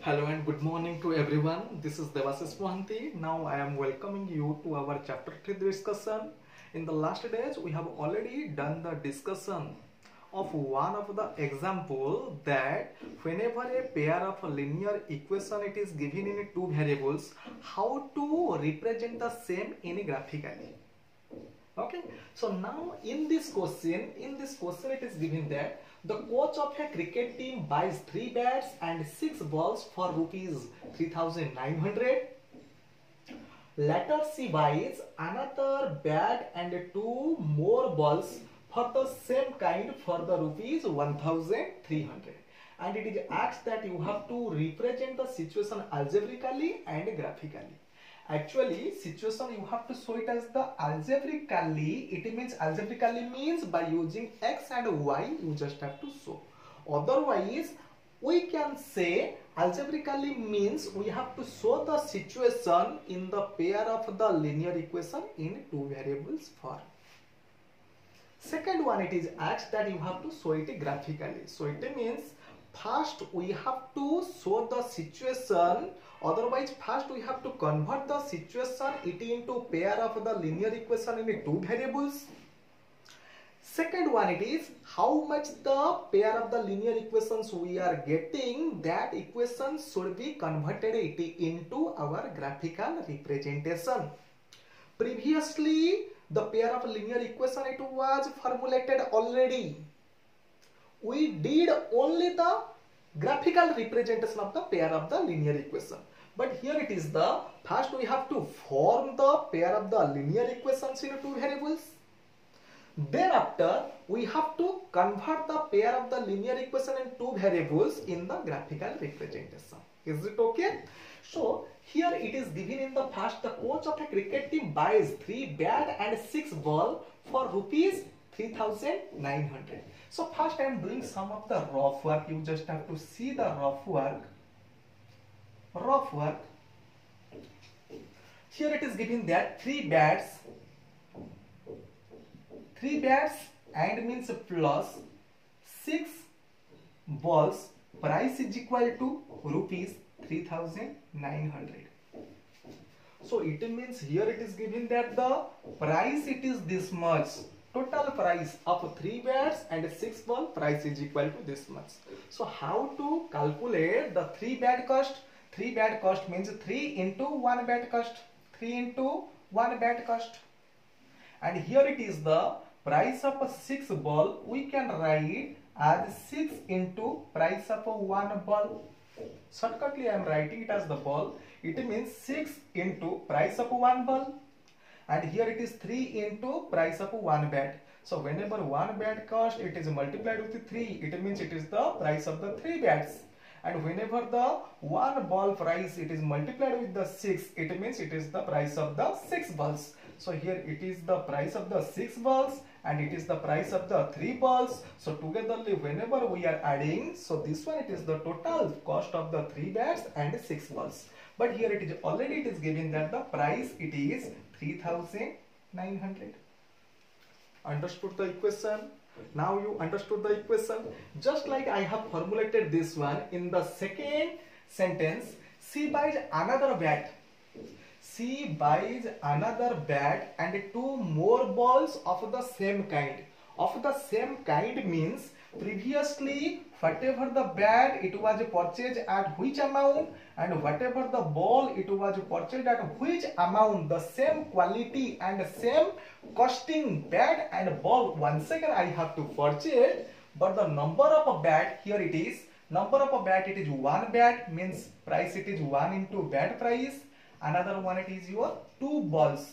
Hello and good morning to everyone. This is Devashish Mohanty. Now I am welcoming you to our chapter 3 discussion. In the last days we have already done the discussion of one of the example that whenever a pair of a linear equation it is given in two variables, how to represent the same in graphically. Okay, so now in this question it is given that the coach of a cricket team buys 3 bats and 6 balls for rupees 3900. Later she buys another bat and 2 more balls for the same kind for the rupees 1300, and it is asked that you have to represent the situation algebraically and graphically. Actually, situation you have to show it as the algebraically. It means algebraically means by using x and y you just have to show. Otherwise, we can say algebraically means we have to show the situation in the pair of the linear equation in two variables form. Second one, it is asked that you have to show it graphically. So it means first we have to show the situation, otherwise first we have to convert the situation it into pair of the linear equation in two variables. Second one, it is how much the pair of the linear equations we are getting, that equation should be converted into our graphical representation. Previously the pair of linear equation it was formulated already. We did only the graphical representation of the pair of the linear equation. But here it is the first we have to form the pair of the linear equations into two variables. Thereafter we have to convert the pair of the linear equation in two variables in the graphical representation. Is it okay? So here it is given in the first, the coach of a cricket team buys 3 bat and 6 ball for rupees 3900. So first I am doing some of the rough work. You just have to see the rough work. Here it is given that 3 bats and means plus 6 balls, price is equal to rupees 3900. So it means here it is given that the price it is this much. Total price of 3 bats and 6 ball price is equal to this much. So how to calculate the 3 bat cost? 3 bat cost means 3 into 1 bat cost. 3 into 1 bat cost. And here it is the price of a 6 ball. We can write as 6 into price of a 1 ball. Shortcutly I am writing it as the ball. It means 6 into price of 1 ball. And here it is 3 into price of 1 bat. So whenever 1 bat cost, it is multiplied with 3. It means it is the price of the 3 bats. And whenever the 1 ball price, it is multiplied with the 6. It means it is the price of the 6 balls. So here it is the price of the 6 balls and it is the price of the 3 balls. So togetherly whenever we are adding, so this one it is the total cost of the 3 bats and 6 balls. But here it is already it is given that the price it is 3900. Understood the equation? Now you understood the equation. Just like I have formulated this one in the second sentence, she buys another bat. She buys another bat and 2 more balls of the same kind. Of the same kind means previously whatever the bat it was purchased at which amount and whatever the ball it was purchased at which amount, the same quality and same costing bat and ball once again I have to purchase, but the number of a bat here it is, number of a bat it is 1 bat means price it is 1 into bat price. Another one it is your 2 balls.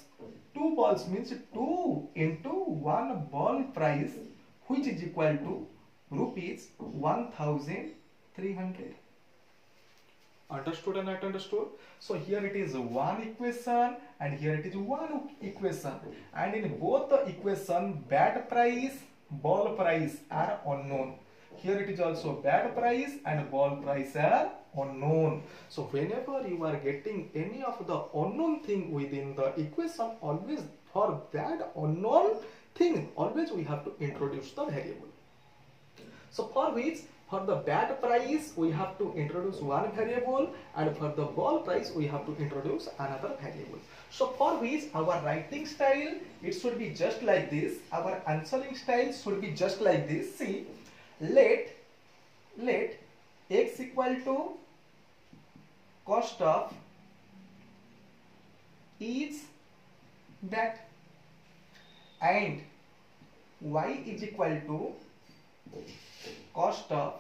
2 balls means 2 into 1 ball price, which is equal to rupees 1300. Understood and not understood? So here it is one equation and here it is one equation, and in both the equation bat price, ball price are unknown. Here it is also bat price and ball price are unknown. So whenever you are getting any of the unknown thing within the equation, always for that unknown thing always we have to introduce the variable. So for which, for the bat price we have to introduce one variable, and for the ball price we have to introduce another variable. So for which our writing style, it should be just like this. Our answering style should be just like this. See, let x equal to cost of each bat and y is equal to cost of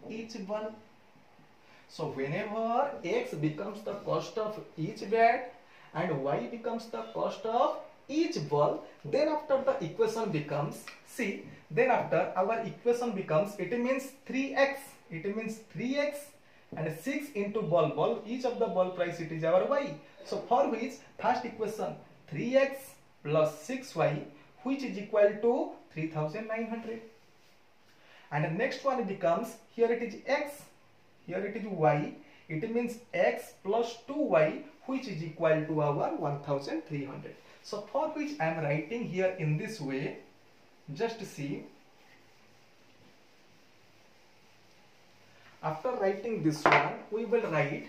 each ball. So whenever x becomes the cost of each bat and y becomes the cost of each ball, then after the equation becomes, see, then after our equation becomes, it means 3x, and 6 into ball, each of the ball price, it is our y. So for which, first equation 3x plus 6y, which is equal to 3900. And the next one becomes, here it is x, here it is y, it means x plus 2y, which is equal to our 1300. So for which I am writing here in this way. Just see, after writing this one, we will write,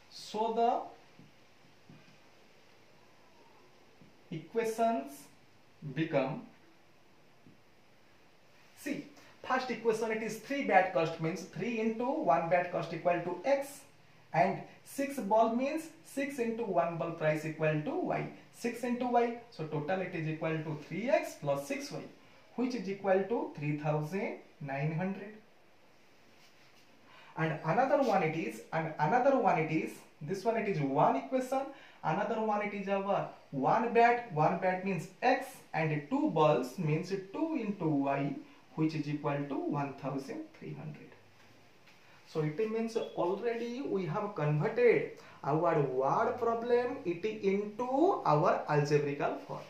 so the equations become, see, first equation, it is 3 bat cost means 3 into 1 bat cost equal to x, and 6 ball means 6 into 1 ball price equal to y. 6 into y, so total it is equal to 3x plus 6y, which is equal to 3900. And another one it is, this one it is one equation, another one it is our one bat means x, and 2 balls means 2 into y, which is equal to 1300. So it means already we have converted our word problem into our algebraical form.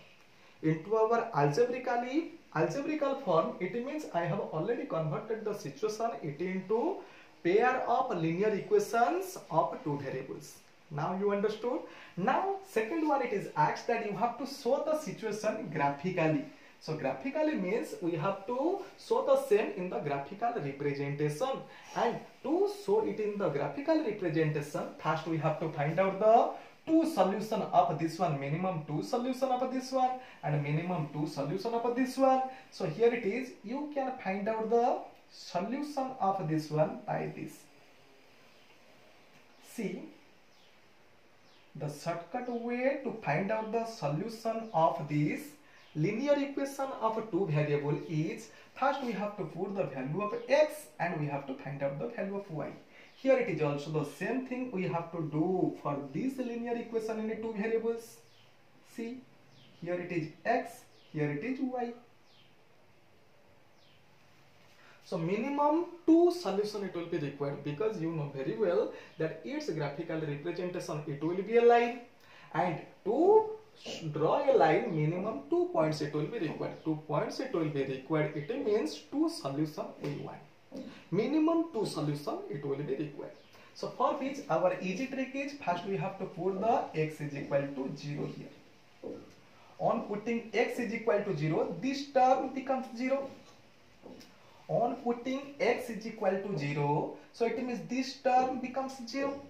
Into our algebraical form, it means I have already converted the situation into pair of linear equations of 2 variables. Now you understood. Now second one, it is asked that you have to show the situation graphically. So graphically means we have to show the same in the graphical representation, and to show it in the graphical representation, first we have to find out the 2 solution of this one, minimum 2 solution of this one, and minimum 2 solution of this one. So here it is, you can find out the solution of this one by this. See, the shortcut way to find out the solution of this linear equation of 2 variable is, first we have to put the value of x and we have to find out the value of y. Here it is also the same thing we have to do for this linear equation in 2 variables. See, here it is x, here it is y. So minimum 2 solution it will be required, because you know very well that its graphical representation, it will be a line, and to draw a line, minimum 2 points it will be required. 2 points it will be required. It means 2 solution we want. Minimum 2 solution it will be required. So for which our easy trick is, first we have to put the x is equal to 0 here. On putting x is equal to 0, this term becomes 0. On putting x is equal to 0, so it means this term becomes 0.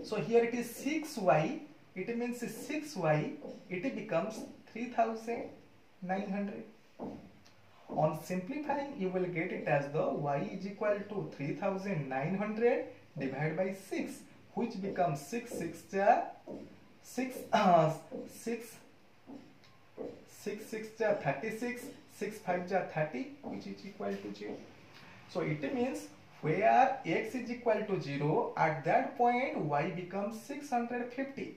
So here it is 6y, it means 6y, it becomes 3900. On simplifying, you will get it as the y is equal to 3900 divided by 6, which becomes 6 6 36, 6 5 30, which is equal to 0. So it means where x is equal to 0, at that point y becomes 650.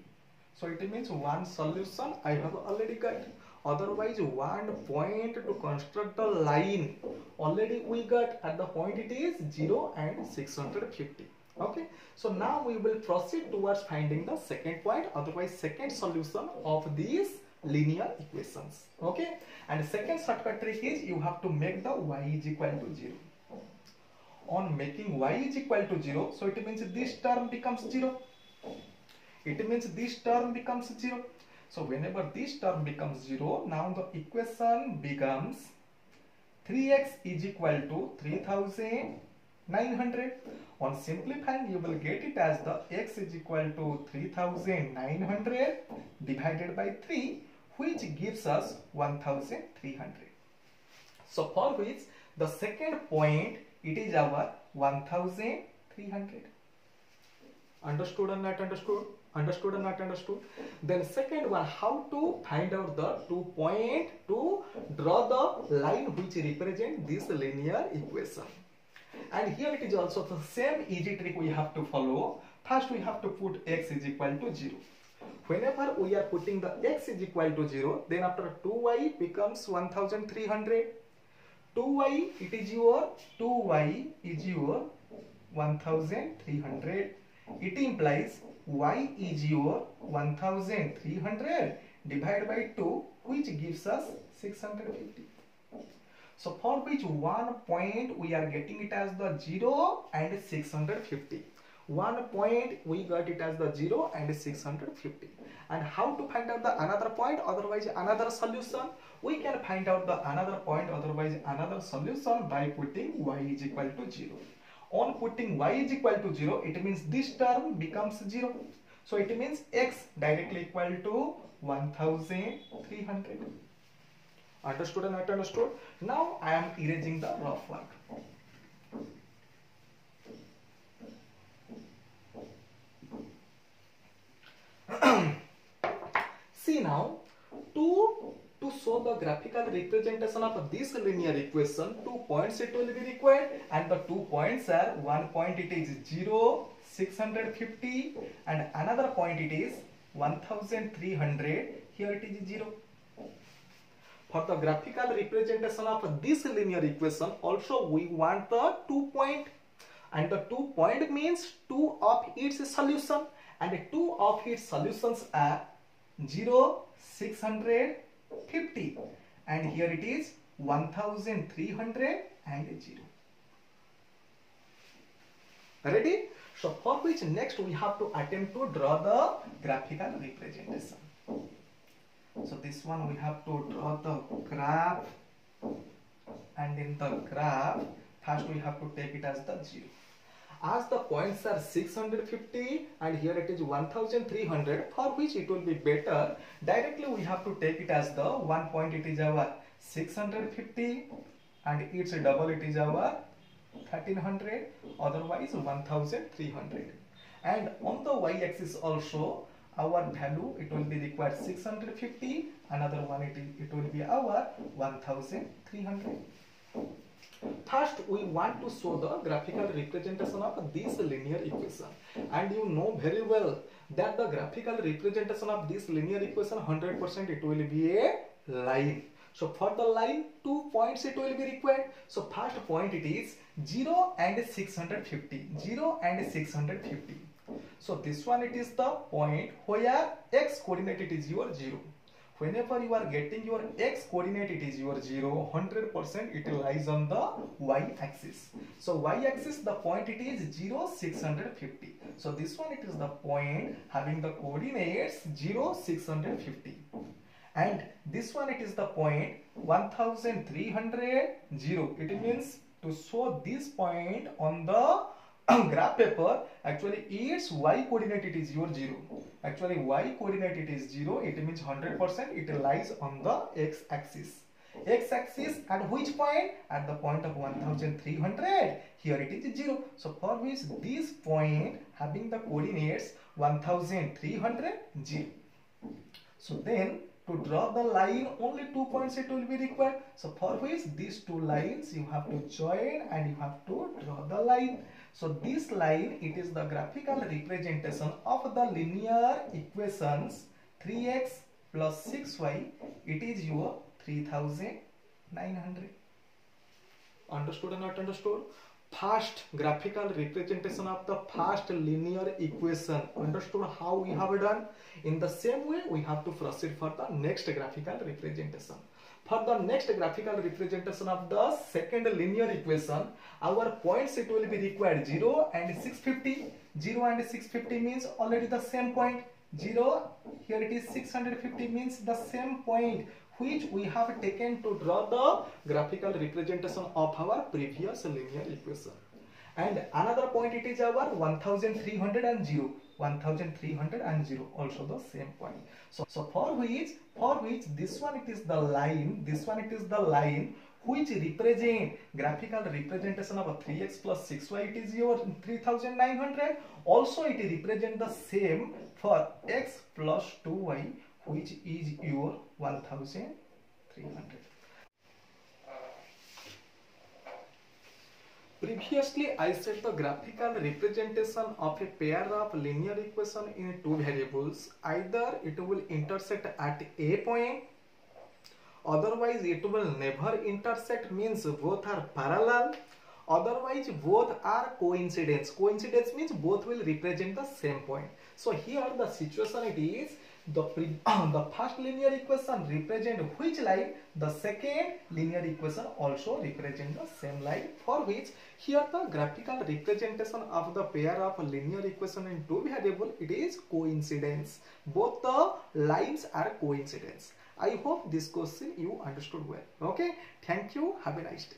So it means one solution I have already got. Otherwise, one point to construct the line already we got. At the point it is 0 and 650. Okay. So now we will proceed towards finding the second point, otherwise second solution of these linear equations. Okay. And second shortcut trick is, you have to make the y is equal to 0. On making y is equal to 0, so it means this term becomes 0. It means this term becomes 0. So whenever this term becomes 0, now the equation becomes 3x is equal to 3900. On simplifying, you will get it as the x is equal to 3900 divided by 3, which gives us 1300. So for which the second point, it is our 1300. Understood or not understood? Understood or not understood? Then second one, how to find out the 2 point to draw the line which represent this linear equation. And here it is also the same easy trick we have to follow. First we have to put x is equal to 0. Whenever we are putting the x is equal to 0, then after 2y becomes 1300. 2y is your 1300. It implies y is your 1300 divided by 2, which gives us 650. So for which one point we are getting it as the 0 and 650. One point we got it as the 0 and 650. And how to find out the another point, otherwise another solution? We can find out the another point, otherwise another solution by putting y is equal to 0. On putting y is equal to 0, it means this term becomes 0. So it means x directly equal to 1300. Understood or not understood? Now I am erasing the rough work. See now, to show the graphical representation of this linear equation, 2 points it will be required, and the 2 points are, one point it is 0, 650, and another point it is 1300. Here it is 0. For the graphical representation of this linear equation, also we want the 2 point, and the 2 point means 2 of its solution, and 2 of its solutions are 0, 650, and here it is 1300 and 0. Ready? So for which next we have to attempt to draw the graphical representation. So this one we have to draw the graph, and in the graph first we have to take it as the 0. As the points are 650 and here it is 1300, for which it will be better directly we have to take it as the one point it is our 650 and its double it is our 1300, otherwise 1300. And on the y-axis also our value it will be required 650, another one it will be our 1300. First we want to show the graphical representation of this linear equation, and you know very well that the graphical representation of this linear equation 100% it will be a line. So for the line 2 points it will be required. So first point it is 0 and 650, 0 and 650. So this one it is the point where x coordinate it is your 0. Whenever you are getting your x coordinate it is your 0, 100% it lies on the y axis. So y axis the point it is 0, 650. So this one it is the point having the coordinates 0, 650. And this one it is the point 1300, 0. It means to show this point on the graph paper, actually its y coordinate it is your 0. Actually y coordinate it is 0, it means 100% it lies on the x axis. X axis at which point? At the point of 1300. Here it is 0. So for which this point having the coordinates 1300, 0. So then to draw the line only 2 points it will be required. So for which these two lines you have to join and you have to draw the line. So this line it is the graphical representation of the linear equations 3x plus 6y, it is your 3900. Understood or not understood? First graphical representation of the first linear equation. Understood how we have done? In the same way we have to proceed for the next graphical representation. For the next graphical representation of the second linear equation, our points it will be required 0 and 650. 0 and 650 means already the same point. 0, here it is 650 means the same point which we have taken to draw the graphical representation of our previous linear equation. And another point, it is our 1300 and 0. 1300 and 0, also the same point. So for which this one it is the line, this one it is the line which represent graphical representation of 3x plus 6y, it is your 3900. Also it represent the same for x plus 2y, which is your 1300. Previously, I said the graphical representation of a pair of linear equation in two variables, either it will intersect at a point, otherwise it will never intersect, means both are parallel, otherwise both are coincidence. Coincidence means both will represent the same point. So here the situation it is, the first linear equation represent which line, the second linear equation also represent the same line, for which here the graphical representation of the pair of linear equation in two variable, it is coincidence. Both the lines are coincidence. I hope this question you understood well. Okay, thank you, have a nice day.